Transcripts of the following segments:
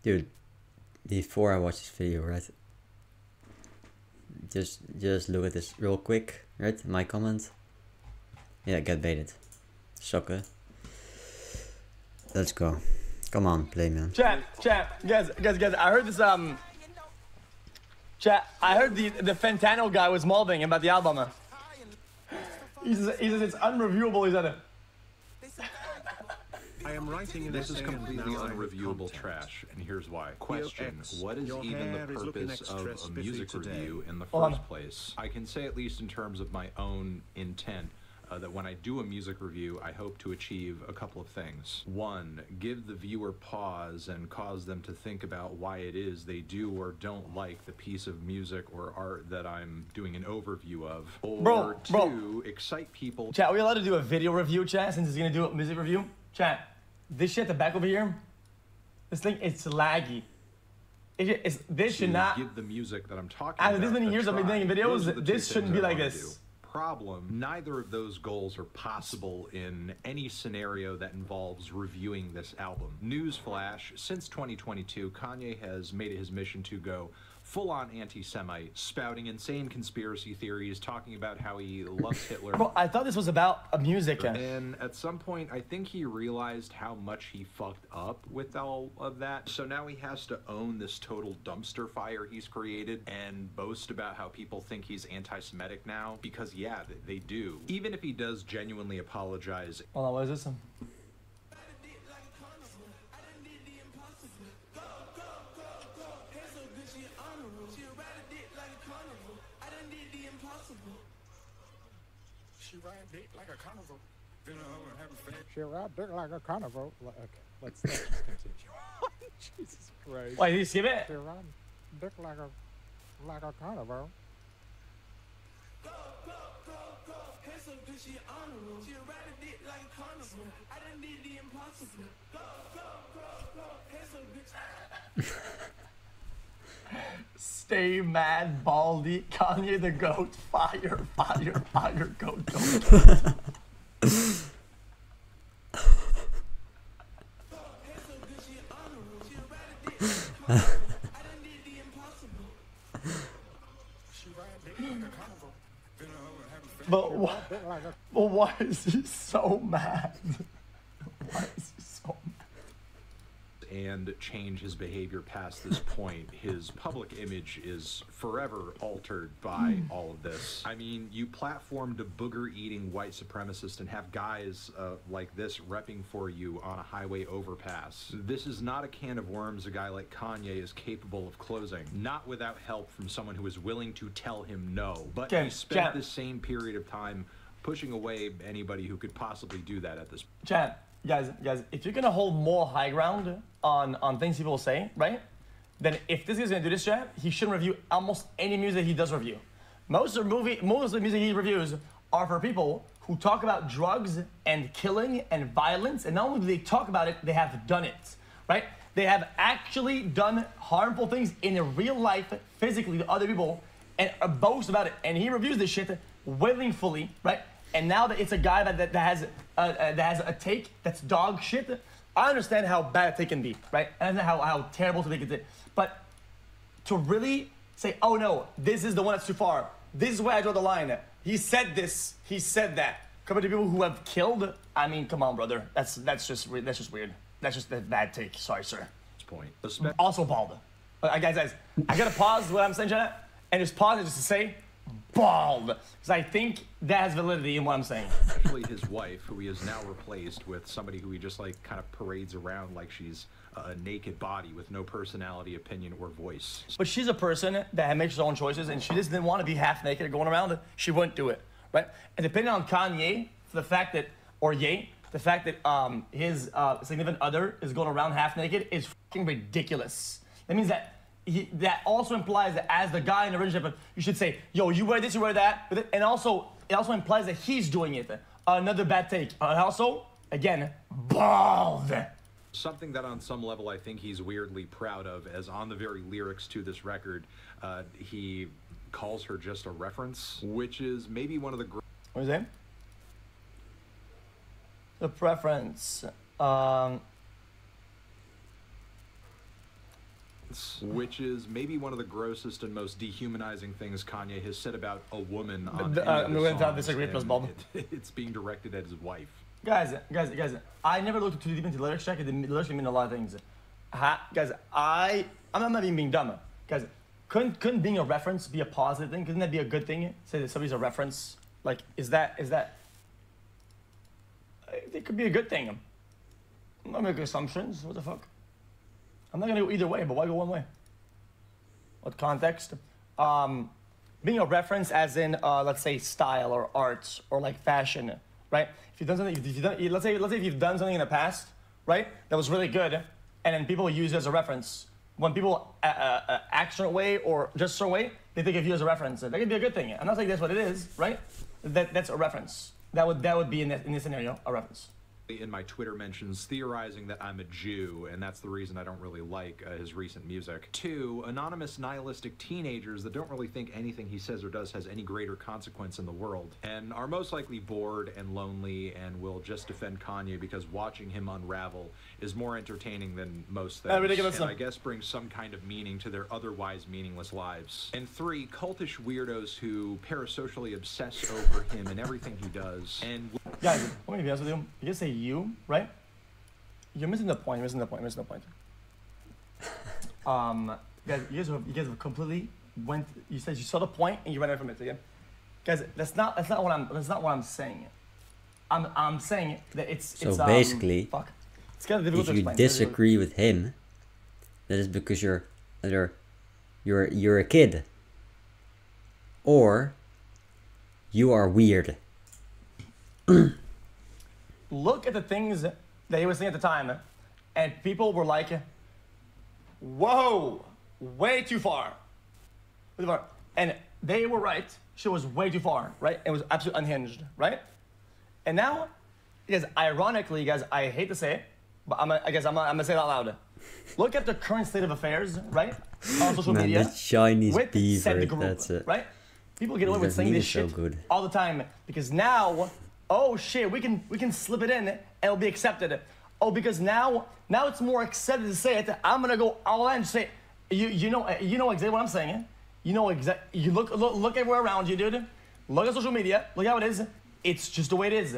Dude, before I watch this video, right? Just look at this real quick, right? My comment. Yeah, get baited. Sucker. Let's go. Come on, play, man. Chat, guys, I heard this, chat, I heard the Fentanyl guy was molding about the album. He says it's unreviewable, he said it. I am writing this is completely unreviewable trash, and here's why. Question, what is even the purpose of a music review in the first place? I can say, at least in terms of my own intent, that when I do a music review, I hope to achieve a couple of things. One, give the viewer pause and cause them to think about why it is they do or don't like the piece of music or art that I'm doing an overview of. Or two, excite people. Chat, are we allowed to do a video review, chat, since he's gonna do a music review? Chat, this shit at the back over here, this thing, it's laggy. This should not... give the music that I'm talking after about this many years of making videos, this shouldn't be like this. Problem, neither of those goals are possible in any scenario that involves reviewing this album. Newsflash, since 2022, Kanye has made it his mission to go full-on anti-Semite, spouting insane conspiracy theories, talking about how he loves Hitler. Bro, I thought this was about a music. And at some point, I think he realized how much he fucked up with all of that. So now he has to own this total dumpster fire he's created and boast about how people think he's anti-Semitic now. Because yeah, they do. Even if he does genuinely apologize. Hold on, what is this? She ride dick like a carnival. She ride dick like a carnival. Okay, let's just continue. Jesus Christ. Wait, did you skip it? She ride dick like a carnival. Stay mad, Baldy, Kanye the goat, fire, goat. But why is he so mad? Why is he so mad? And change his behavior past this point. His public image is forever altered by all of this. I mean, you platformed a booger-eating white supremacist and have guys like this repping for you on a highway overpass. This is not a can of worms a guy like Kanye is capable of closing. Not without help from someone who is willing to tell him no. But he spent the same period of time pushing away anybody who could possibly do that at this point. Chat. Guys, if you're gonna hold more high ground on things people say, right? Then if this guy's gonna do this chat, he shouldn't review almost any music he does review. Most of the music he reviews are for people who talk about drugs and killing and violence, and not only do they talk about it, they have done it, right? They have actually done harmful things in real life, physically, to other people, and boast about it. And he reviews this shit willingly, right? And now that it's a guy that has a take that's dog shit, I understand how bad a take can be, right? I understand how terrible to take it is. But to really say, oh no, this is the one that's too far. This is where I draw the line. He said this, he said that. Compared to people who have killed, I mean, come on, brother. That's just weird. That's just a bad take. Sorry, sir. Point. Also bald. Guys, I gotta pause what I'm saying, Jenna, and just pause it just to say, bald, because I think that has validity in what I'm saying. Especially his wife, who he has now replaced with somebody who he just like kind of parades around like she's a naked body with no personality, opinion, or voice. But she's a person that makes her own choices, and she just didn't want to be half naked going around. She wouldn't do it, right? And depending on Kanye, the fact that, or Ye, the fact that his significant other is going around half naked is fucking ridiculous. That means that that also implies that as the guy in the relationship, you should say, yo, you wear this, you wear that. And also, it also implies that he's doing it. Another bad take. Also, again, bald. Something that on some level I think he's weirdly proud of, as on the very lyrics to this record, he calls her just a reference, which is maybe one of the... What is that? The preference. which is maybe one of the grossest and most dehumanizing things Kanye has said about a woman on I'm going to disagree plus Bob. It's being directed at his wife. Guys, I never looked too deep into lyrics check. The lyrics can mean a lot of things. Guys, I'm not even being dumb. Guys, couldn't being a reference be a positive thing? Couldn't that be a good thing? Say that somebody's a reference. Like, is that? It could be a good thing. I'm not making assumptions. What the fuck? I'm not gonna go either way, but why go one way? What context? Being a reference, as in, let's say, style or arts or like fashion, right? If you've done something, let's say if you've done something in the past, right, that was really good, and then people use it as a reference. When people act a certain way or just a certain way, they think of you as a reference. That could be a good thing. I'm not saying that's what it is, right? That's a reference. That would be in this scenario a reference. In my Twitter mentions, theorizing that I'm a Jew, and that's the reason I don't really like his recent music. 2, anonymous nihilistic teenagers that don't really think anything he says or does has any greater consequence in the world, and are most likely bored and lonely and will just defend Kanye because watching him unravel is more entertaining than most things, and I guess brings some kind of meaning to their otherwise meaningless lives. And 3, cultish weirdos who parasocially obsess over him and everything he does, and... Guys, let me be honest with you. You just say you, right? You're missing the point. Guys, you guys have completely went. You said you saw the point and you ran away from it again. Guys, that's not what I'm saying. I'm saying that it's basically, fuck. It's kind of difficult to if you explain. disagree with him, that is because you're a kid, or you are weird. Look at the things that he was saying at the time, and people were like, whoa, way too far. And they were right. She was way too far, right? It was absolutely unhinged, right? And now, guys, ironically, guys, I hate to say it, but I'm gonna say it out loud. Look at the current state of affairs, right? On social media. That Chinese with beaver, said group, that's it. Right? People get away with saying this shit all the time because now, oh shit, we can slip it in and it'll be accepted. Oh, because now it's more accepted to say it. I'm gonna go all in and say, you know exactly what I'm saying. You know exactly. You look everywhere around you, dude. Look at social media. Look how it is. It's just the way it is.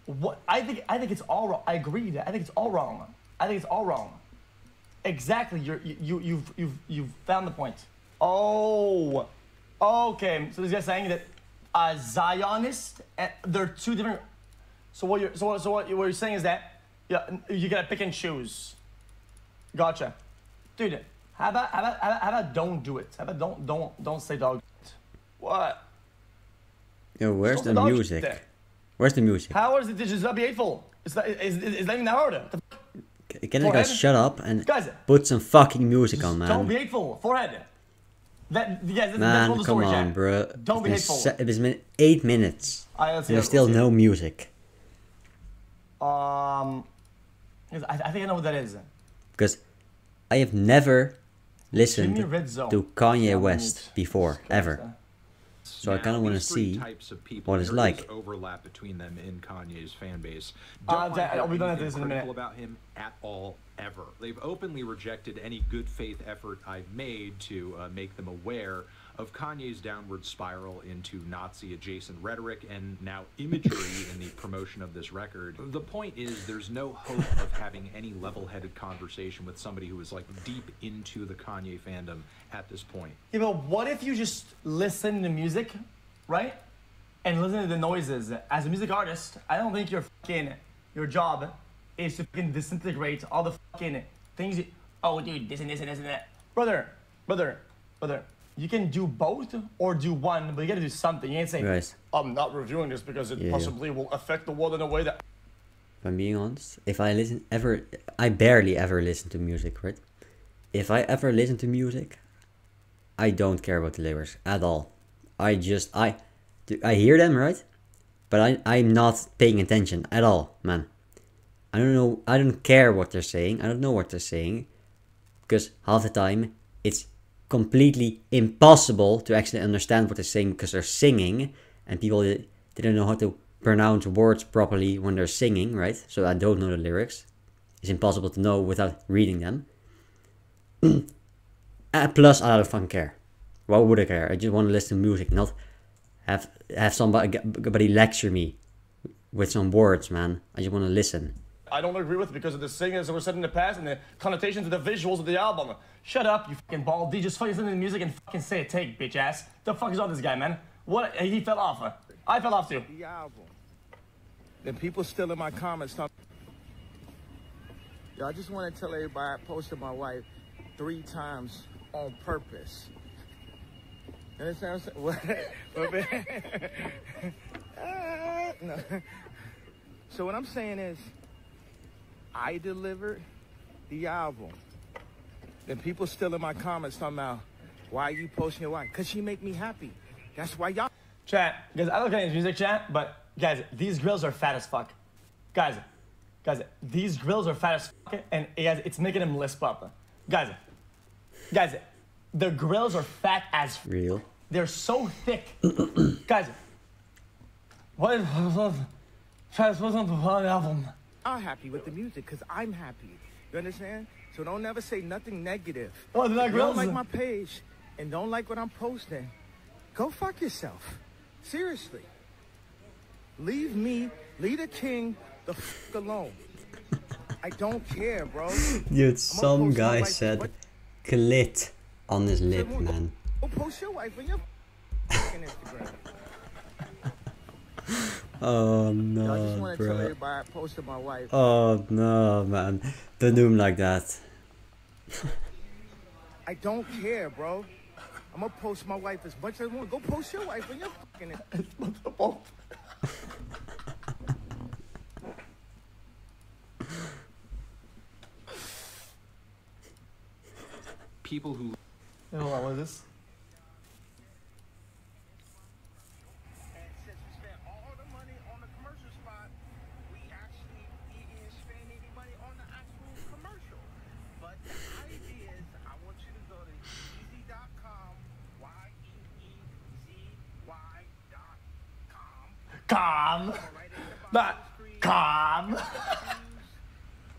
What I think it's all wrong. I agree that I think it's all wrong. Exactly. You've found the point. Oh. Okay, so this guy's saying that Zionist, they're two different. So what you're saying is that you gotta pick and choose. Gotcha, dude. How about don't do it? How about don't say dog? What? Yo, where's the music? Where's the music? How is it? It's not be hateful. It's not even that hard. Can you guys shut up and guys, put some fucking music on, man? Don't be hateful. Forehead. Man, that's come story, on, bro. Don't be hateful. It has been 8 minutes. There's still no music. I think I know what that is. Because I have never listened to Kanye West before, ever. So I kind of want to see what it's like. Overlap between them in Kanye's fan base. I'll be done at this in a minute. About him at all, ever. They've openly rejected any good faith effort I've made to make them aware of Kanye's downward spiral into Nazi-adjacent rhetoric and now imagery in the promotion of this record. The point is, there's no hope of having any level-headed conversation with somebody who is like deep into the Kanye fandom at this point. Yeah, but what if you just listen to music, right? And listen to the noises. As a music artist, I don't think your job is to fucking disintegrate all the fucking things. Oh, dude, this and this and this and that. Brother. You can do both or do one, but you gotta do something. You can't say, right. I'm not reviewing this because it possibly will affect the world in a way that... If I'm being honest, I barely ever listen to music, right? If I ever listen to music, I don't care about the lyrics at all. I hear them, right? But I'm not paying attention at all, man. I don't know, I don't care what they're saying. I don't know what they're saying. Because half the time, it's completely impossible to actually understand what they're saying because they're singing and people they don't know how to pronounce words properly when they're singing, right? So I don't know the lyrics. It's impossible to know without reading them. Plus, I don't fucking care. Why would I care? I just want to listen to music, not have somebody lecture me with some words, man. I just want to listen. I don't agree with because of the singers that were said in the past and the connotations of the visuals of the album. Shut up, you fucking bald D. Just fucking listen to the music and fucking say a take, bitch ass. The fuck is on this guy, man? What? He fell off. I fell off too. The album. Then people still in my comments talking. Yo, I just want to tell everybody I posted my wife 3 times on purpose. You understand what I'm saying? No. So what I'm saying is, I delivered the album. Then people still in my comments talking about, why are you posting your wife? Because she make me happy. That's why y'all... Chat, guys, I don't get any music, chat, but guys, these grills are fat as fuck. Guys, these grills are fat as fuck, and guys, it's making them lisp up. Guys, the grills are fat as fuck. Real? They're so thick. Guys, what is fat wasn't the album? I'm happy with the music because I'm happy. You understand? So don't never say nothing negative. Oh, they're not If you don't grills? like my page and don't like what I'm posting, go fuck yourself. Seriously. Leave me, leave the king the fuck alone. I don't care, bro. Dude, some guy said clit on his lip, man. Go post your wife on your fucking Instagram. Oh I just no, want to tell bro. everybody I posted my wife. Oh no, man. Don't do him like that. I don't care, bro. I'm gonna post my wife as much as I want. Go post your wife on your fucking Instagram. People who Hold on, what is this? And since we spent all the money on the commercial spot, we actually didn't spend any money on the actual commercial. But the idea is, I want you to go to easy.com, YEEZY.com. Calm. Right at the bottom Not of the screen. calm.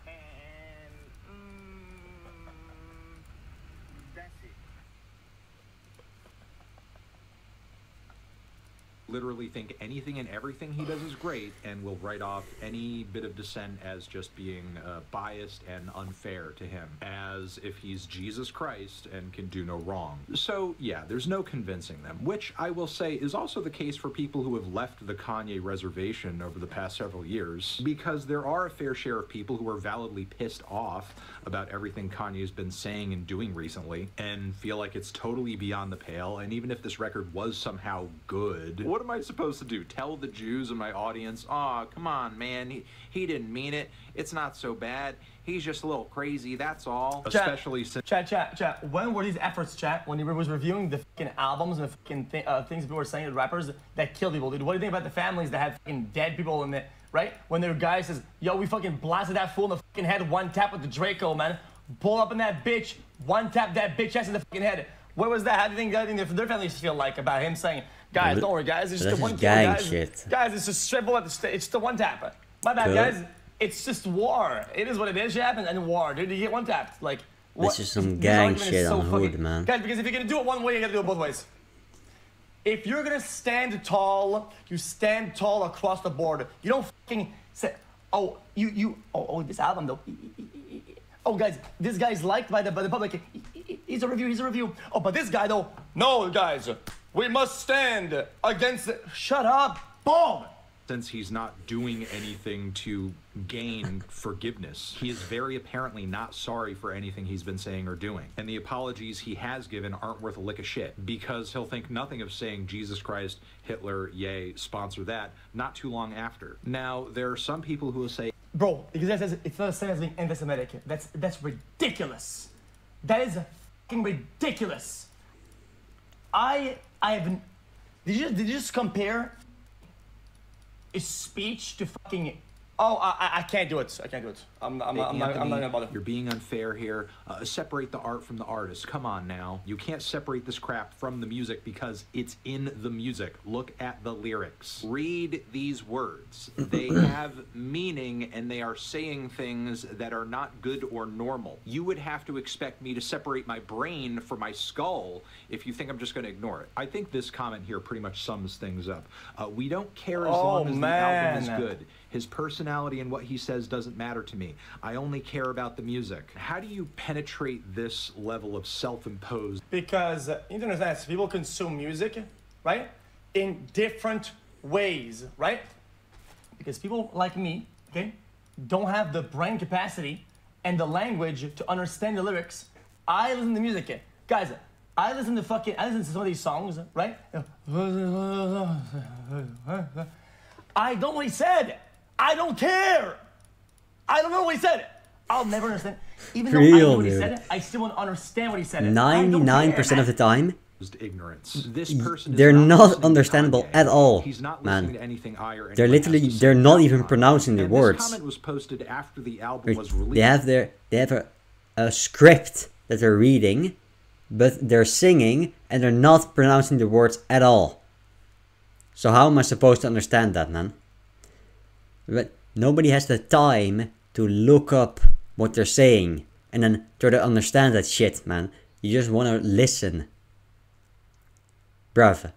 And that's it. literally think anything and everything he does is great and will write off any bit of dissent as just being biased and unfair to him, as if he's Jesus Christ and can do no wrong. So yeah, there's no convincing them, which I will say is also the case for people who have left the Kanye reservation over the past several years, because there are a fair share of people who are validly pissed off about everything Kanye's been saying and doing recently and feel like it's totally beyond the pale. And even if this record was somehow good, what am I supposed to do? Tell the Jews in my audience, "Aw, come on, man, he didn't mean it. It's not so bad. He's just a little crazy, that's all." Especially since... Chat. When were these efforts, chat? When he was reviewing the fucking albums and the fucking things people were saying to rappers that killed people, dude. What do you think about the families that had fucking dead people in it, right? When their guy says, "Yo, we fucking blasted that fool in the fucking head, one tap with the Draco, man. Pull up in that bitch, one tap that bitch ass in the fucking head." What was that? How do you think their families feel like about him saying, "Guys, don't worry, guys, it's just the one kill, guys. Shit. Guys, it's just straight bullet. It's the one tap. My bad, guys. It's just war. It is what it is. Shit happens and war, dude. You get one tap. Like, what? This is some gang shit on funny. Hood, man. Guys, because if you're gonna do it one way, you gotta do it both ways. If you're gonna stand tall, you stand tall across the board. You don't fucking say, "Oh, this album though." Oh, guys, this guy's liked by the public. He's a review. Oh, but this guy though, no, guys, we must stand against it. Shut up, boom. Since he's not doing anything to gain forgiveness, he is very apparently not sorry for anything he's been saying or doing. And the apologies he has given aren't worth a lick of shit, because he'll think nothing of saying Jesus Christ, Hitler, yay, sponsor that, not too long after. Now, there are some people who will say, "Bro, because that says it's not the same as being anti-Semitic. That's ridiculous. That is fucking ridiculous." I haven't. Did you just compare his speech to fucking Oh, I can't do it. I can't do it. I'm not gonna bother. You're being unfair here. Separate the art from the artist. Come on now. You can't separate this crap from the music because it's in the music. Look at the lyrics. Read these words. They have meaning and they are saying things that are not good or normal. You would have to expect me to separate my brain from my skull if you think I'm just going to ignore it. I think this comment here pretty much sums things up. We don't care as long as the album is good. His personality and what he says doesn't matter to me. I only care about the music. How do you penetrate this level of self-imposed? Because you need to understand, people consume music, right, in different ways, right? Because people like me, okay, don't have the brain capacity and the language to understand the lyrics. I listen to music, guys. I listen to some of these songs, right? I don't know what he said. I don't care. I don't know what he said. I'll never understand. Even though I know what he said, I still won't understand what he said. 99% of the time, ignorance. This person they're is not understandable at all, He's not man. listening to anything I or They're anyone has literally, to say they're not about even Kanye. pronouncing the And words. This comment was posted after the album was released. They have a script that they're reading, but they're singing and they're not pronouncing the words at all. So how am I supposed to understand that, man? But nobody has the time to look up what they're saying and then try to understand that shit, man. You just want to listen. Bruv.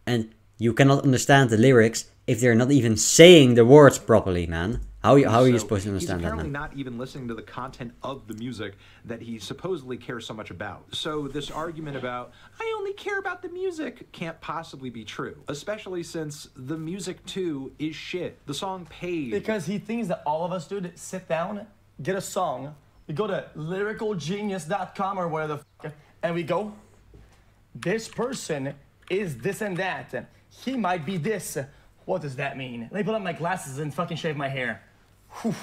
And you cannot understand the lyrics if they're not even saying the words properly, man. How are you supposed to understand that, man? He's apparently not even listening to the content of the music that he supposedly cares so much about. So this argument about, I only care about the music, can't possibly be true. Especially since the music, too, is shit. The song Paid. Because he thinks that all of us, dude, sit down, get a song, we go to lyricalgenius.com or where the fuck, and we go, this person is this and that. He might be this. What does that mean? Let me put on my glasses and fucking shave my hair. Whew.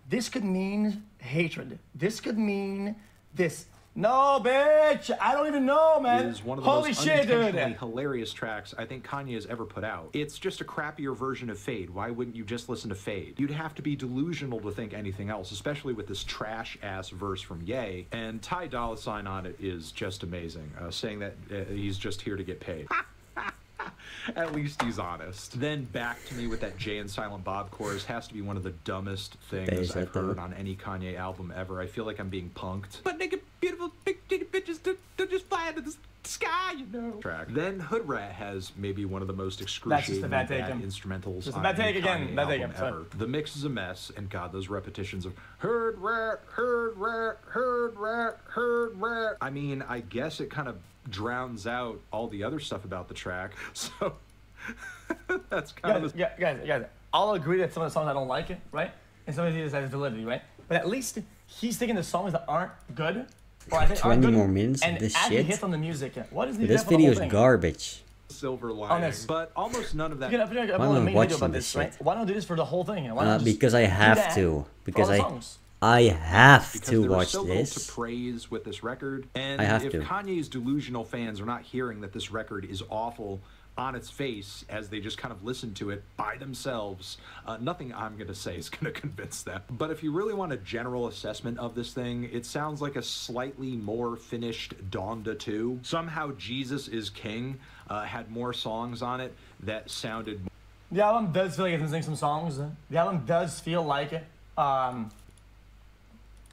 This could mean hatred. This could mean this. No, bitch! I don't even know, man. Is one of the Holy most shit, dude! unintentionally hilarious tracks I think Kanye has ever put out. It's just a crappier version of Fade. Why wouldn't you just listen to Fade? You'd have to be delusional to think anything else, especially with this trash-ass verse from Ye. And Ty Dolla $ign on it is just amazing, saying that he's just here to get paid. At least he's honest. Then Back to Me with that Jay and Silent Bob chorus has to be one of the dumbest things I've heard on any Kanye album ever. I feel like I'm being punked. But naked, beautiful, big titty bitches don't just fly into the sky, you know. Track. Then Hood Rat has maybe one of the most excruciating bad instrumentals just on a bad take any again. Kanye Bad take album again. ever. The mix is a mess, and God, those repetitions of Hood Rat, Hood Rat, Hood Rat, Hood Rat. I mean, I guess it kind of drowns out all the other stuff about the track, so that's kind of guys, I'll agree that some of the songs I don't like it, right? And some of these has validity, right? But at least he's taking the songs that aren't good, or I think 20 aren't good, more minutes of and this actually shit. hit on the music. What is the This video is garbage. silver lining, but almost none of that. Why am I watching about this this, right? shit? Why not do this for the whole thing? Why not just Because I do have that to. for Because all the songs? I have Because to there was watch so little this. to praise with this record, and I have if to. Kanye's delusional fans are not hearing that this record is awful on its face as they just kind of listen to it by themselves, nothing I'm going to say is going to convince them. But if you really want a general assessment of this thing, it sounds like a slightly more finished Donda 2. Somehow Jesus is King had more songs on it that sounded more. The album does feel like it's missing some songs. The album does feel like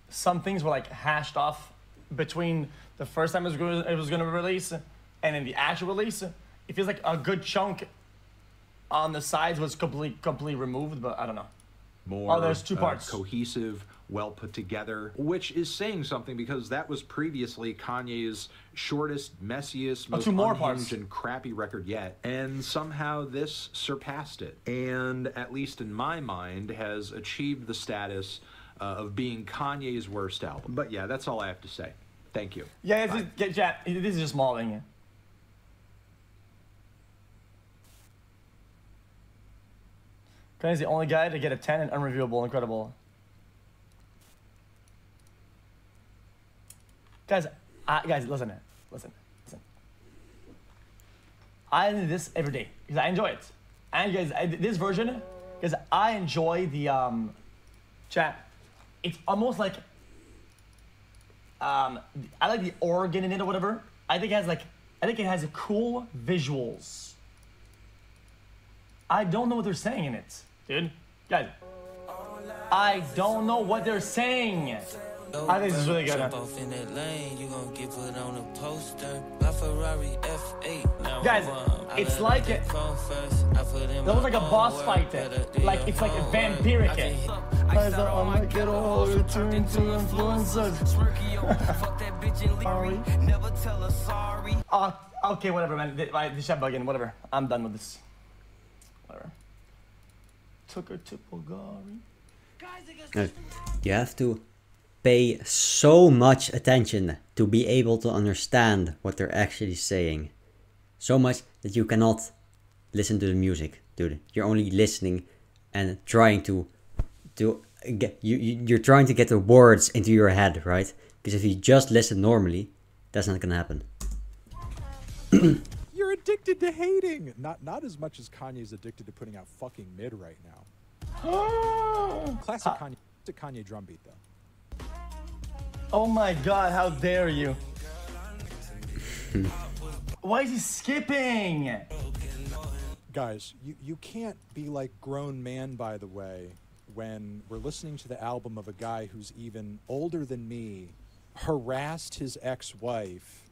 some things were like hashed off between the first time it was going to release and then the actual release. It feels like a good chunk on the sides was completely removed, but I don't know. More there's two parts. Cohesive, well put together, which is saying something because that was previously Kanye's shortest, messiest, most two more unhinged parts. and crappy record yet, and somehow this surpassed it, and at least in my mind has achieved the status of being Kanye's worst album. But yeah, that's all I have to say. Thank you. Yeah, Bye. this is just small thing. Kanye's the only guy to get a 10 and unreviewable, incredible. Guys, listen. I do this every day because I enjoy it. And guys, this version because I enjoy the chat. It's almost like I like the organ in it or whatever. I think it has a cool visuals. I don't know what they're saying in it, dude. Guys, I don't know what they're saying. I think this is really good. Guys, it's like it. That was like a boss fight. Like it's like a vampiric. Guys, I like it all. You're tuned to influencers. Okay, whatever, man. This shit bugging. Whatever. I'm done with this. Whatever. Took her to Bulgari. You have to pay so much attention to be able to understand what they're actually saying. So much that you cannot listen to the music, dude. You're only listening and trying to get you're trying to get the words into your head, right? Because if you just listen normally, that's not gonna happen. You're addicted to hating. Not as much as Kanye's addicted to putting out fucking mid right now. Classic Kanye drum beat though. Oh my god, how dare you? Why is he skipping? Guys, you can't be like grown man, by the way, when we're listening to the album of a guy who's even older than me, harassed his ex-wife.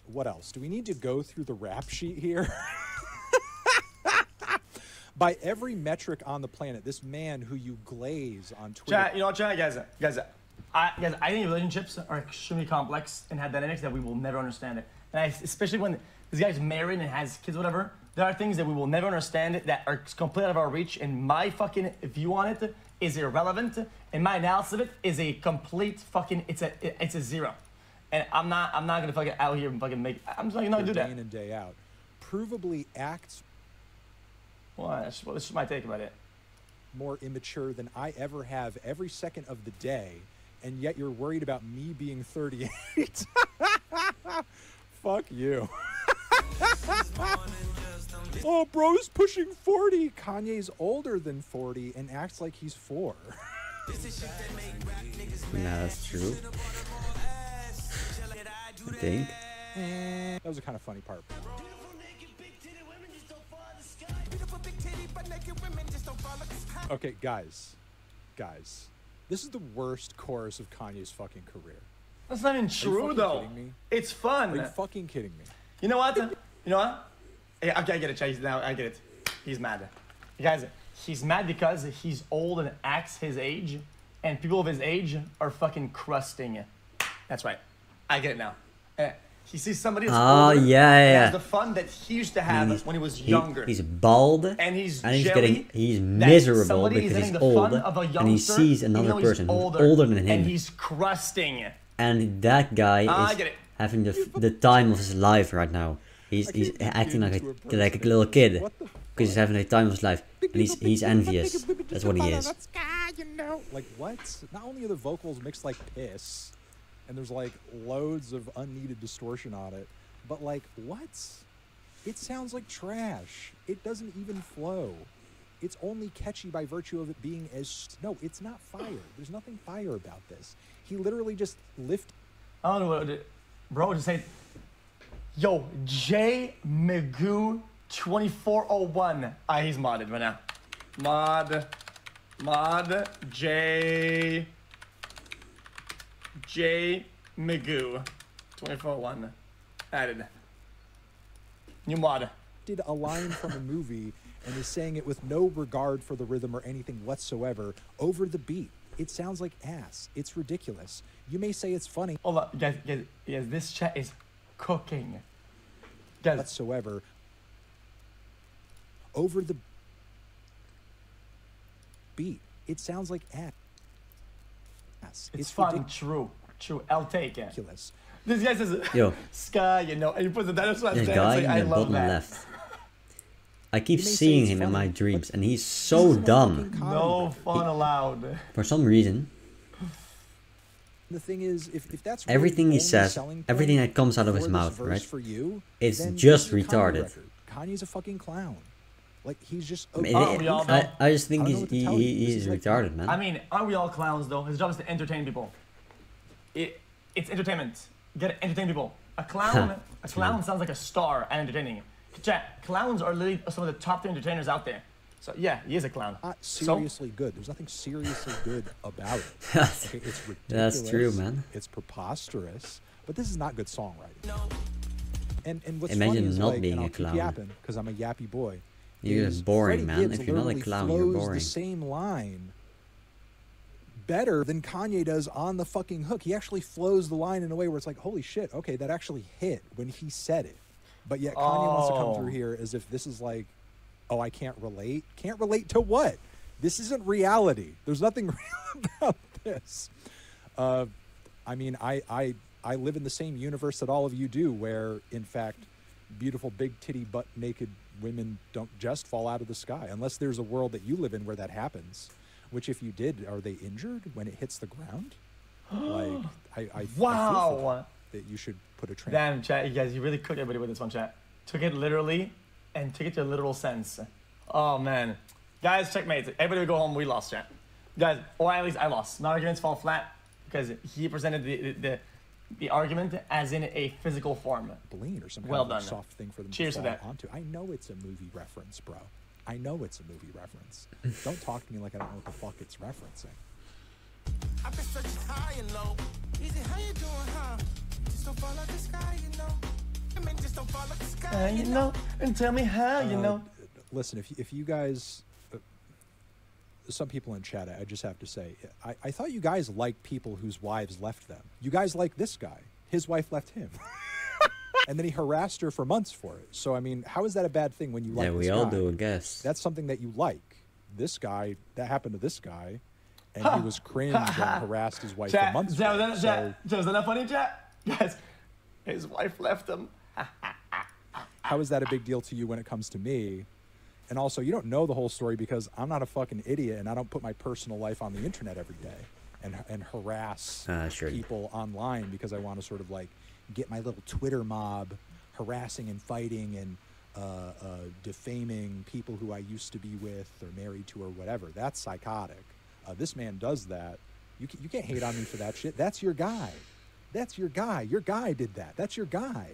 What else? Do we need to go through the rap sheet here? By every metric on the planet, this man who you glaze on Twitter. Chat, you know what, chat, guys, I think relationships are extremely complex and have dynamics that we will never understand. And especially when this guy's married and has kids, whatever, there are things that we will never understand that are completely out of our reach. And my fucking view on it is irrelevant, and my analysis of it is a complete fucking it's a zero. And I'm not gonna fucking out here and fucking make. I'm just not gonna do that. Day in and day out, provably acts. Well, this is my take about it. More immature than I ever have every second of the day, and yet you're worried about me being 38. Fuck you. Oh, bro's pushing 40. Kanye's older than 40 and acts like he's 4. No, that's true. I think. That was a kind of funny part. Okay, guys. This is the worst chorus of Kanye's fucking career. That's not even true, though. Kidding me? It's fun. Are you fucking kidding me? You know what? Yeah, okay, I get it, Chase. Now I get it. He's mad. Guys, he's mad because he's old and acts his age, and people of his age are fucking crusting. That's right. I get it now. He sees somebody that's older and has the fun that he used to have when he was younger. He's bald and he's miserable because he's old, and he sees another person who's older than him, and he's crusting. And that guy is having the time of his life right now. He's acting like a little kid because he's having the time of his life, and he's envious. That's what he is. Like what? Not only are the vocals mixed like piss, and there's like loads of unneeded distortion on it, but like what? It sounds like trash. It doesn't even flow. It's only catchy by virtue of it being no, it's not fire. There's nothing fire about this. He literally just lifted. I don't know what bro just say. Yo, J Magoo 2401. He's modded right now. Mod J Magoo 2401. Added. New mod. Did a line from a movie and is saying it with no regard for the rhythm or anything whatsoever over the beat. It sounds like ass. It's ridiculous. You may say it's funny. Hold on, guys, this chat is cooking. Guys. Whatsoever. Over the beat. It sounds like ass. It's fun. True. I'll take it. Ridiculous. This guy says, yo, Sky, you know, and he puts the dinosaur this there. guy Like, in I the love bottom that. left. I keep seeing him in my dreams, and he's so dumb. No fun allowed. For some reason. The thing is, if that's really Everything he the only says, selling everything point that comes out of his for this mouth, verse right? For you, It's then just this is a Kanye retarded. record. Kanye's a fucking clown. Like he's just. I, mean, Oh, we all know. I just think I don't know what to tell you. This he's is like- retarded, man. I mean, aren't we all clowns though? His job is to entertain people. It's entertainment. You gotta entertain people. A clown sounds like a star at entertaining. Chat, clowns are literally some of the top 3 entertainers out there. So yeah, he is a clown. Not seriously good. There's nothing seriously good about it. That's- Okay, it's ridiculous. That's true, man. It's preposterous, but this is not good songwriting. And what's Imagine funny is not like, being and a I'll keep clown. yapping because I'm a yappy boy. You're is boring, Freddie man. Gibbs If you're not a literally clown, you're flows boring. the same line better than Kanye does on the fucking hook. He actually flows the line in a way where it's like, holy shit, okay, that actually hit when he said it. But yet Kanye wants to come through here as if this is like, oh, I can't relate. Can't relate to what? This isn't reality. There's nothing real about this. I mean, I live in the same universe that all of you do, where in fact, beautiful big titty butt naked women don't just fall out of the sky, unless there's a world that you live in where that happens. Which, if you did, are they injured when it hits the ground? Like, I feel Wow. that you should put a train. Damn, chat, you guys, you really cooked everybody with this one, chat. Took it literally and took it to a literal sense. Oh, man. Guys, checkmate. Everybody would go home. We lost, chat. Guys, or at least I lost. My arguments fall flat because he presented the argument as in a physical form. Bleen or some kind Well of like done. soft thing for them Cheers to to fall that. onto. I know it's a movie reference, bro. I know it's a movie reference. Don't talk to me like I don't know what the fuck it's referencing. I've been searching high and low. Easy, how you doing, huh? Just don't fall out the sky, you know. I mean, just don't fall out the sky, You know, and tell me how you know. Listen, if you guys, some people in chat, I just have to say, I thought you guys liked people whose wives left them. You guys like this guy. His wife left him. And then he harassed her for months for it. So, I mean, how is that a bad thing when you like Yeah, this we all guy? do, I guess. That's something that you like. This guy, that happened to this guy, and he was cringe and harassed his wife for Chat, months. chat, for it. was that not funny, chat? Guys, his wife left him. How is that a big deal to you when it comes to me? And also, you don't know the whole story because I'm not a fucking idiot and I don't put my personal life on the internet every day and harass Sure. people online because I want to sort of like get my little Twitter mob harassing and fighting and defaming people who I used to be with or married to or whatever. That's psychotic. This man does that. You can't hate on me for that shit. That's your guy. That's your guy. Your guy did that. That's your guy.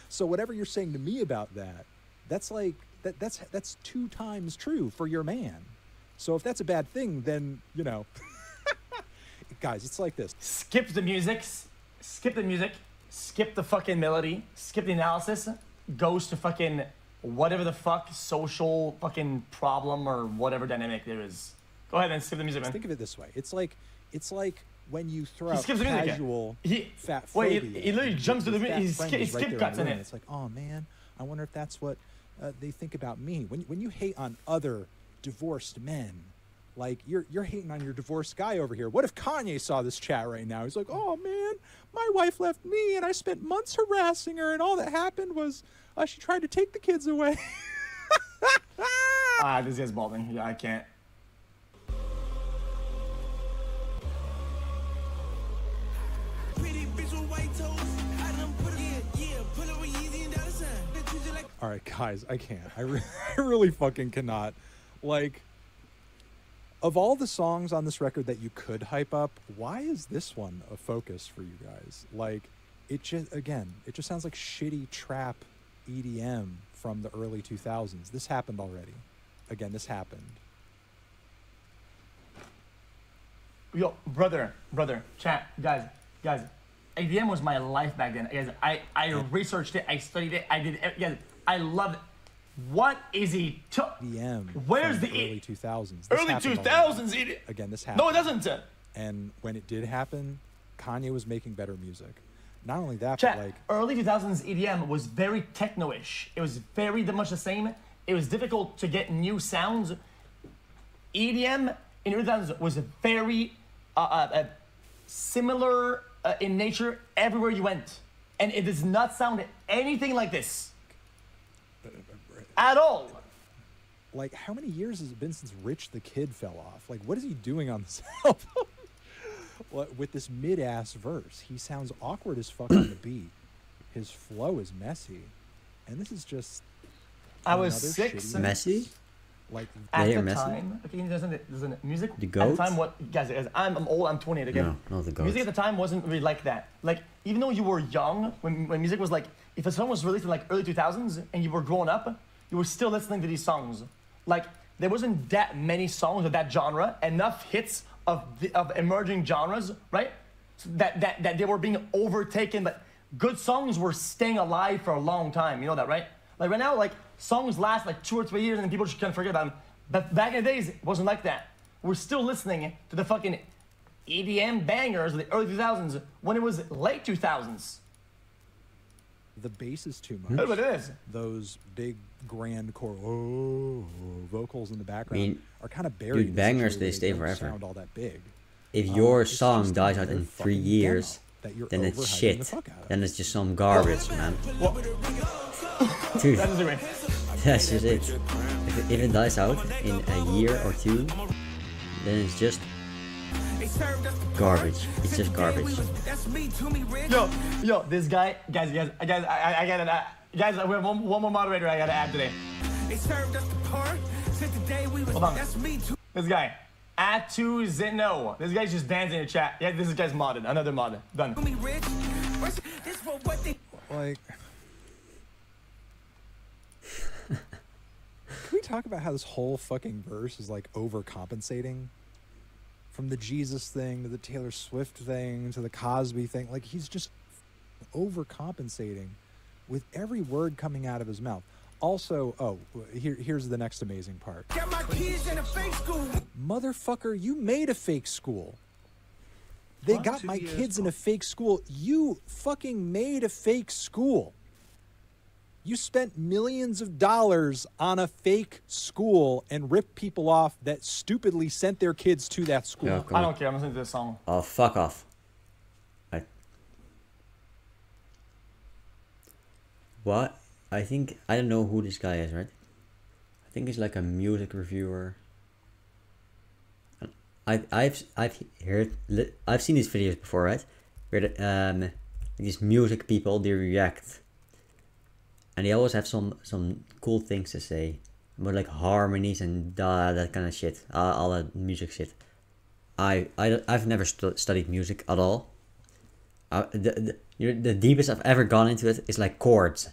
So whatever you're saying to me about that, that's like that's 2 times true for your man. So if that's a bad thing, then you know, guys, it's like this. Skip the music. Skip the music. Skip the fucking melody. Skip the analysis. Goes to fucking whatever the fuck social fucking problem or whatever dynamic there is. Go ahead and skip the music, man. Think of it this way. It's like when you throw out skips the music. casual fat Wait, phobia. he literally jumps to the Your music. fat He friend is right skip there cuts the in room. it. It's like, oh man, I wonder if that's what they think about me. When you hate on other divorced men, like you're hating on your divorced guy over here. What if Kanye saw this chat right now? He's like, oh man, my wife left me and I spent months harassing her and all that happened was she tried to take the kids away. This guy's balding. Yeah, I can't. Pretty bitch with white toes. I done put it, yeah, put it with Yeezy and dollar sign. They treat you like All right, guys, I can't. I really fucking cannot. Like, of all the songs on this record that you could hype up, why is this one a focus for you guys? Like, it just sounds like shitty trap EDM from the early 2000s. This happened already. Again, this happened. Yo, brother, chat, guys, ADM was my life back then. Guys, I researched it, I studied it, I did it, guys, I loved it. What is he EDM. Where's from the early 2000s? This early happened 2000s already. EDM? Again, this happened. No, it doesn't. And when it did happen, Kanye was making better music. Not only that, Chat, but like early 2000s EDM was very techno-ish. It was very much the same. It was difficult to get new sounds. EDM in early 2000s was very similar in nature everywhere you went. And it does not sound anything like this. At all. like how many years has it been since Rich the Kid fell off? Like, what is he doing on this album? With this mid-ass verse, he sounds awkward as fuck on the beat. His flow is messy, and this is just I was Another 6. shitty- Messi? Like, At They are the Messi? time, okay, doesn't music The at GOAT? the time, what guys, I'm old, I'm 28 again. No, not the GOAT. Music at the time wasn't really like that. Like, even though you were young, when music was like, if a song was released in like early 2000s and you were growing up, you were still listening to these songs. Like, there wasn't that many songs of that genre, enough hits of emerging genres, right? So that they were being overtaken, but good songs were staying alive for a long time. You know that, right? Like right now, like songs last like 2 or 3 years and then people just can't forget about them. But back in the days, it wasn't like that. We're still listening to the fucking EDM bangers of the early 2000s when it was late 2000s. the bass is too much. That's what it is. Those big grand core vocals in the background mean, are kind of buried. dude, bangers, essentially, they stay don't forever. Sound all that big. If your It's song just dies out another in 3 fucking years, demo that you're then it's overhyping shit. the fuck out of. Then it's just some garbage, man. Dude, That's the way. that's just it. If it dies out in a year or two, then it's just garbage. It's just garbage. Yo, this guy, guys, I gotta, guys, we have one more moderator I gotta add today. Hold on. This guy, Atu Zeno. This guy's just dancing in the chat. Yeah, this guy's modded. Another mod. Done. Like, can we talk about how this whole fucking verse is like overcompensating? From the Jesus thing to the Taylor Swift thing to the Cosby thing, like he's just overcompensating with every word coming out of his mouth. Also, here's the next amazing part. Got my kids in a fake school. Motherfucker, you made a fake school. They got 2 my years kids in a fake school. You fucking made a fake school. You spent millions of dollars on a fake school and ripped people off that stupidly sent their kids to that school. Yo, come I on. don't care. I'm listening to this song. Oh, fuck off. What? I don't know who this guy is, right? I think he's like a music reviewer. I've seen these videos before, right? Where these music people, they react. And they always have some cool things to say about like harmonies and that kind of shit, all that music shit. I've never studied music at all. The deepest I've ever gone into it is like chords.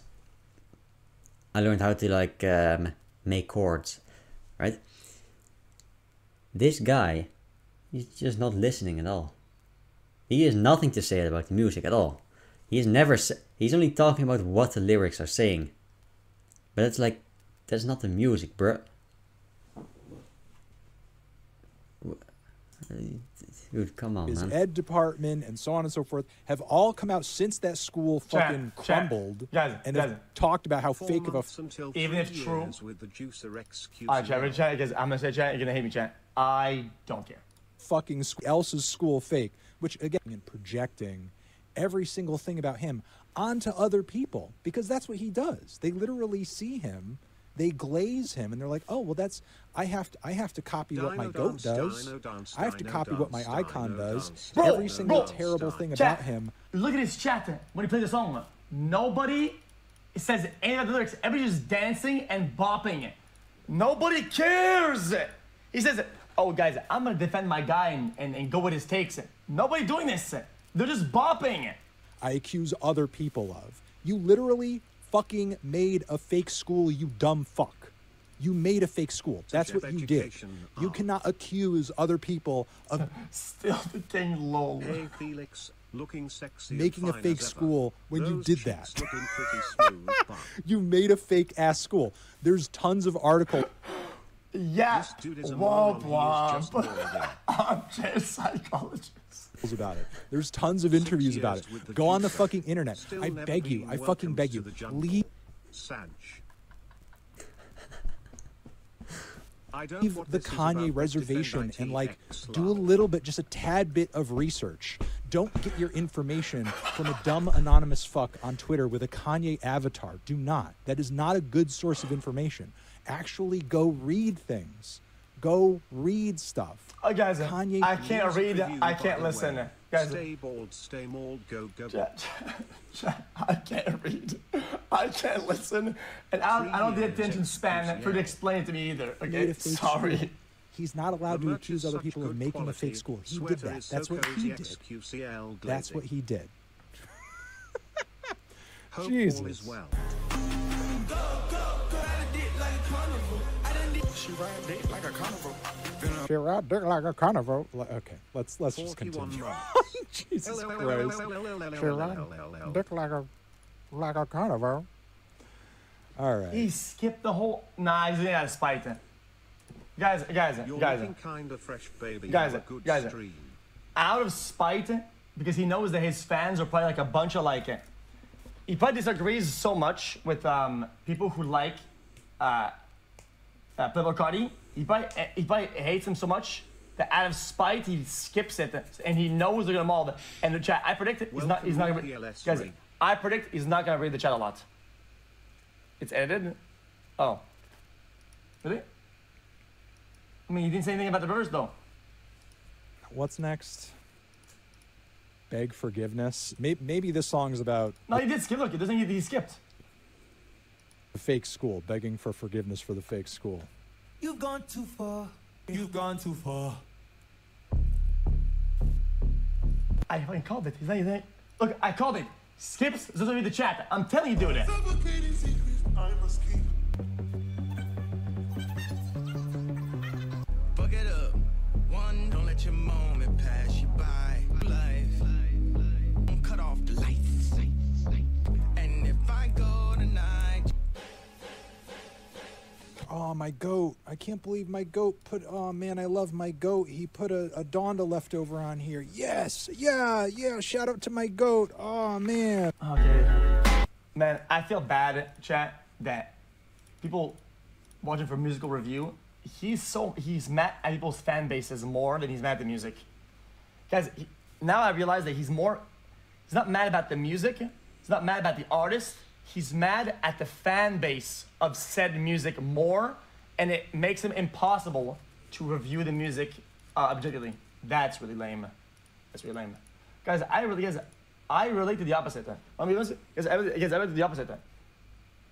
I learned how to like make chords, right? This guy, he's just not listening at all. He has nothing to say about the music at all. He's only talking about what the lyrics are saying. But it's like, that's not the music, bruh. Dude, come on, His man. ed department and so on and so forth have all come out since that school fucking Chat. crumbled Guys, and guys. have talked about how 4 fake of a months until Even 3 if true. years with the juicer xQc. Alright, chat, ready, chat? Because I'm gonna say chat, you're gonna hate me, chat. I don't care. fucking else's school fake, which again, and projecting every single thing about him onto other people because that's what he does. They literally see him, they glaze him, and they're like, "Oh, well, that's I have to copy what my Dino goat dance, does. dino dance, I have to dino copy what my dance, icon dino does. dance, Bro, Every single bro. terrible thing Chat, about him." look at his chat when he plays the song. Nobody says any of the lyrics. Everybody's just dancing and bopping. Nobody cares. He says, "Oh, guys, I'm gonna defend my guy and go with his takes." Nobody doing this. They're just bopping. I accuse other people of. You literally fucking made a fake school, you dumb fuck. You made a fake school. That's what you did. You cannot accuse other people of Still the king low. Hey Felix, looking sexy. making a and fine fake as ever. school when you Those did cheeks that. Looking pretty smooth, but You made a fake ass school. There's tons of articles. Yeah. this dude is a Womp moron. He is just womp. bored. Armchair psychologist. About it. There's tons of interviews about it. years with the Go on the juicer. fucking internet. Still I never beg you. been I fucking welcomed beg to you. the jungle. Leave Sanch. I don't leave what the this is Kanye about, reservation defend and like ITX do a love. little bit, just a tad bit of research. Don't get your information from a dumb anonymous fuck on Twitter with a Kanye avatar. Do not. That is not a good source of information. Actually go read things. Go read stuff. Guys, Kanye I can't Music read. review, I by can't the listen. way. Guys, Stay bald, stay mauled, go, go. chat, I can't read. I can't listen. And I don't have the attention span for you to explain it to me either. Made Okay, a fake sorry. school. He's not allowed The to merch accuse is other such people of good making a quality. fake school. He did Sweater that. is That's so what he cozy, did. xQcl That's glazing. what he did. Hope Jesus. all is well. She ride dick like a carnival. Okay, let's just 41 continue. months. Jesus Christ. She ride dick like a carnival. All right. He skipped the whole. Nah, he's out of spite. Guys, You're guys. looking kind of fresh, baby. Guys, Have a good guys. stream. Out of spite, because he knows that his fans are probably like a bunch of like. He probably disagrees so much with people who like Playboy Cardi. He probably hates him so much that out of spite he skips it, and he knows they're gonna maul. And the chat, I predict he's not gonna. Welcome to PLS Guys, ring. I predict he's not gonna read the chat a lot. It's edited. Oh, really? I mean, you didn't say anything about the verse though. What's next? Beg forgiveness. Maybe this song is about No, he did skip. Look, it doesn't. He skipped. the fake school, begging for forgiveness for the fake school. You've gone too far. You've gone too far. I fucking called it. He's not even. Look, I called it. Skips doesn't read the chat. I'm telling you, do it. Suffocating secrets I must keep. Fuck it up. One, don't let your moment pass you by. Life. Don't cut off the lights. And if I go tonight. Oh, my goat. I can't believe my goat put... Oh, man, I love my goat. He put a Donda leftover on here. Yes. Yeah. Shout out to my goat. Oh, man. Okay. Man, I feel bad, chat, that people watching for musical review, he's mad at people's fan bases more than he's mad at the music. Guys, now I realize that he's not mad about the music, he's not mad about the artist, he's mad at the fan base of said music more, and it makes him impossible to review the music objectively. That's really lame. That's really lame. Guys, I relate to the opposite. I mean, I relate to the opposite.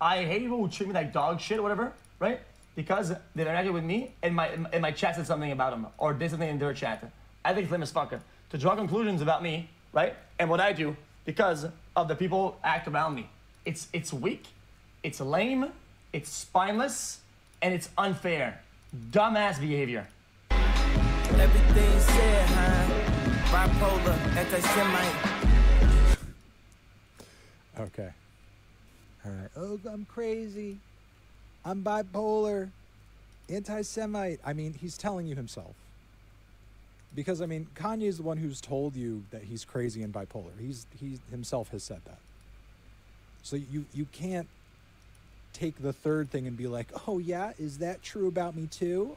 I hate people who treat me like dog shit or whatever, right? Because they interacted with me and my chat said something about them or did something in their chat. I think it's lame as fuck to draw conclusions about me, right? And what I do because of the people act around me. It's weak, it's lame, it's spineless, and it's unfair. Dumbass behavior. Everything said, huh? Bipolar, anti-Semite. Okay. All right. Oh, I'm crazy. I'm bipolar. Anti-Semite. I mean, he's telling you himself. Because, I mean, Kanye's the one who's told you that he's crazy and bipolar. He himself has said that. So you can't take the third thing and be like, oh, yeah, is that true about me too?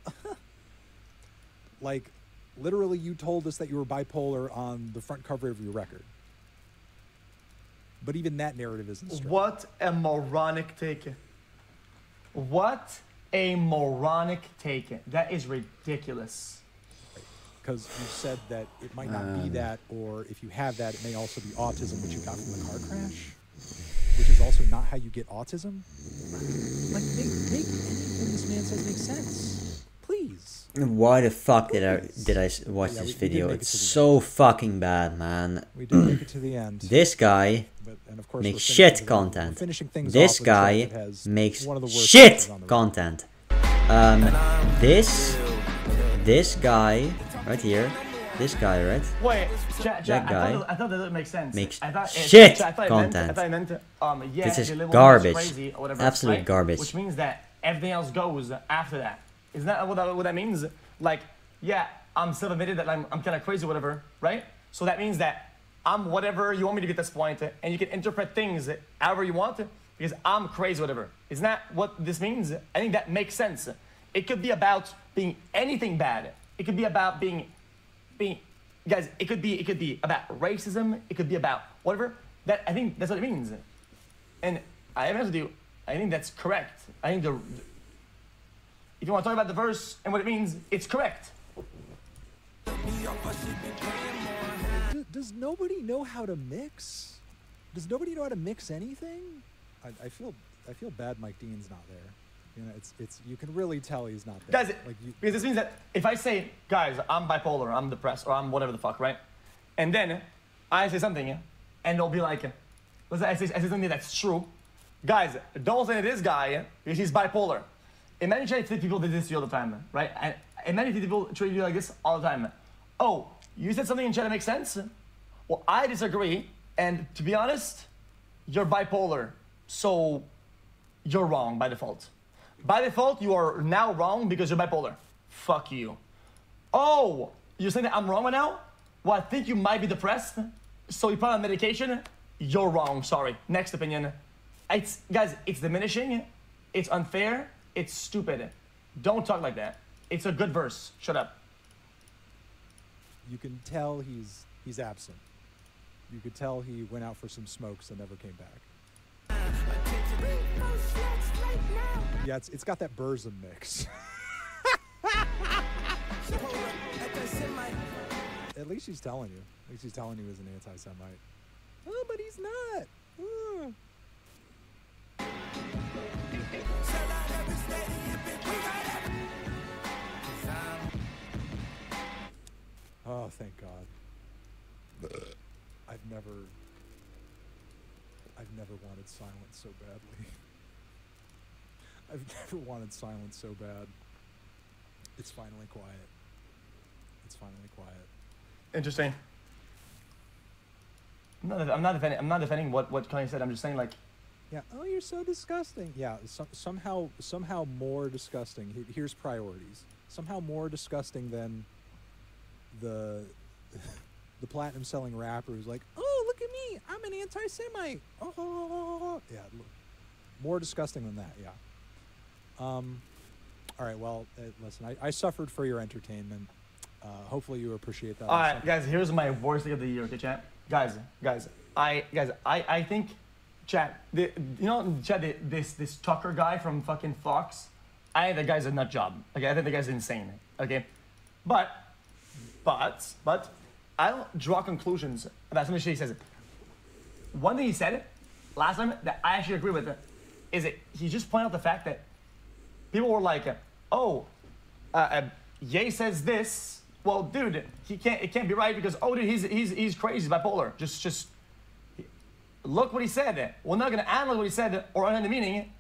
Like, literally, you told us that you were bipolar on the front cover of your record. But even that narrative isn't straight. What a moronic take. What a moronic take. That is ridiculous. Because you said that it might not be that, or if you have that, it may also be autism, which you got from the car crash, which is also not how you get autism. Like, make anything this man says make sense. Please. Why the fuck did I watch Yeah, this we did video? make it It's to the so fucking bad, man. We did make it to the end. This guy And of course, makes we're shit we're content. finishing things This off with a track guy that has makes one of the worst shit verses on the record. content. This guy right here, this guy, right? Wait, chat, That guy I thought that didn't make sense. makes I thought, shit I thought content. I thought it meant, yeah, This is the little garbage. woman's crazy or whatever, Absolute right? garbage. Which means that everything else goes after that. Isn't that what that means? Like, yeah, I'm self-admitted that I'm kind of crazy or whatever, right? So that means that I'm whatever you want me to be at this point, and you can interpret things however you want, because I'm crazy or whatever. Isn't that what this means? I think that makes sense. It could be about being anything bad. It could be about being guys, it could be about racism, it could be about whatever. That I think that's what it means. And I am honest with you, I think that's correct. I think if you want to talk about the verse and what it means, it's correct. Does nobody know how to mix? Does nobody know how to mix anything? I feel bad Mike Dean's not there. You know, it's you can really tell he's not there. Guys, Like because this means that if I say, guys, I'm bipolar, I'm depressed, or I'm whatever the fuck, right? And then I say something, and they'll be like, I say something that's true. Guys, don't say to this guy because he's bipolar. Imagine trying to treat people that do this to you all the time, right? And imagine people treat you like this all the time. Oh, you said something in chat that makes sense? Well, I disagree, and to be honest, you're bipolar, so you're wrong by default. By default, you are now wrong because you're bipolar. Fuck you. Oh, you're saying that I'm wrong right now? Well, I think you might be depressed, so you put on medication? You're wrong, sorry. Next opinion. Guys, it's diminishing, it's unfair, it's stupid. Don't talk like that. It's a good verse. Shut up. you can tell he's absent. You could tell he went out for some smokes and never came back. Yeah, it's got that Burzum mix. At least she's telling you. At least she's telling you he's an anti-Semite. Oh, but he's not. Oh, thank God. I've never wanted silence so badly. I've never wanted silence so bad. It's finally quiet. It's finally quiet. Interesting. I'm not defending what Kanye said. I'm just saying, like, Yeah. Oh, you're so disgusting. Yeah. Somehow more disgusting. Here's priorities. Somehow more disgusting than the platinum selling rapper who's like, oh, look at me, I'm an anti-Semite. Oh, yeah. More disgusting than that. Yeah. All right. Well, listen. I suffered for your entertainment. Hopefully you appreciate that. All right, guys. Here's my worst thing of the year. Okay, chat. Guys. I think, chat. This Tucker guy from fucking Fox. I think the guy's a nut job. Okay, I think the guy's insane. Okay, but I don't draw conclusions about something he says. One thing he said last time that I actually agree with is that he just pointed out the fact that people were like, Ye says this. Well, dude, it can't be right because dude, he's crazy, he's bipolar. Just look what he said. We're not gonna analyze what he said or understand the meaning.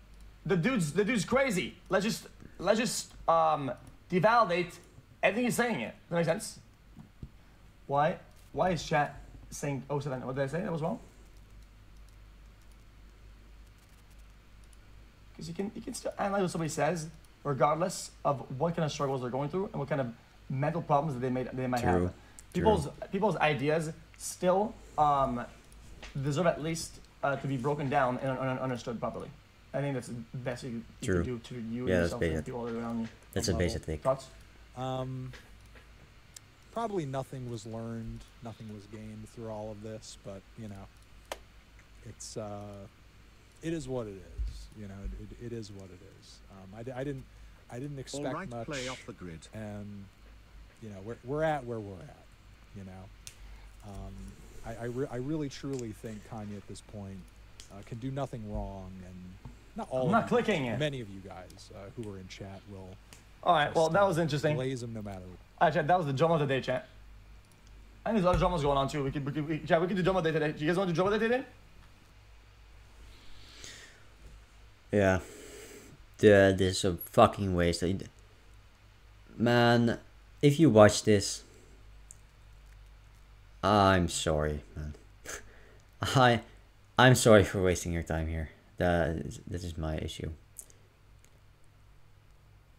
The dude's crazy. Let's just devalidate everything he's saying. Does that make sense? Why is chat saying 07? What did I say? That was wrong? Because you can still analyze what somebody says, regardless of what kind of struggles they're going through and what kind of mental problems that they might have. People's ideas still deserve at least to be broken down and understood properly. I think that's the best you can do to you and yourself and people around you. That's a basic thing. Thoughts? Probably nothing was learned, nothing was gained through all of this, but you know, it is what it is. You know, it is what it is. I didn't expect all right, much. play off the grid. And you know, we're at where we're at. You know, I really truly think Kanye at this point can do nothing wrong, and not all. I'm not clicking it. Many of you guys who are in chat will. All right. Well, that was interesting. Blaze him no matter what. All right, chat. That was the drama of the day, chat. I think there's other dramas going on too. We could do drama day today. Do you guys want to do drama day today? Yeah. This is a fucking waste. Man, if you watch this, I'm sorry, man. I'm sorry for wasting your time here. This is my issue.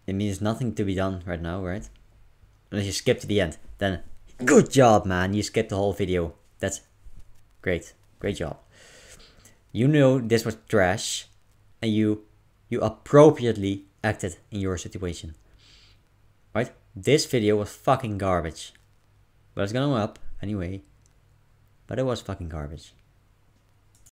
It means nothing to be done right now, right? Unless you skip to the end. Then, good job, man. You skipped the whole video. That's great. Great job. You know this was trash. And you appropriately acted in your situation. Right? This video was fucking garbage. But it's going up anyway. But it was fucking garbage.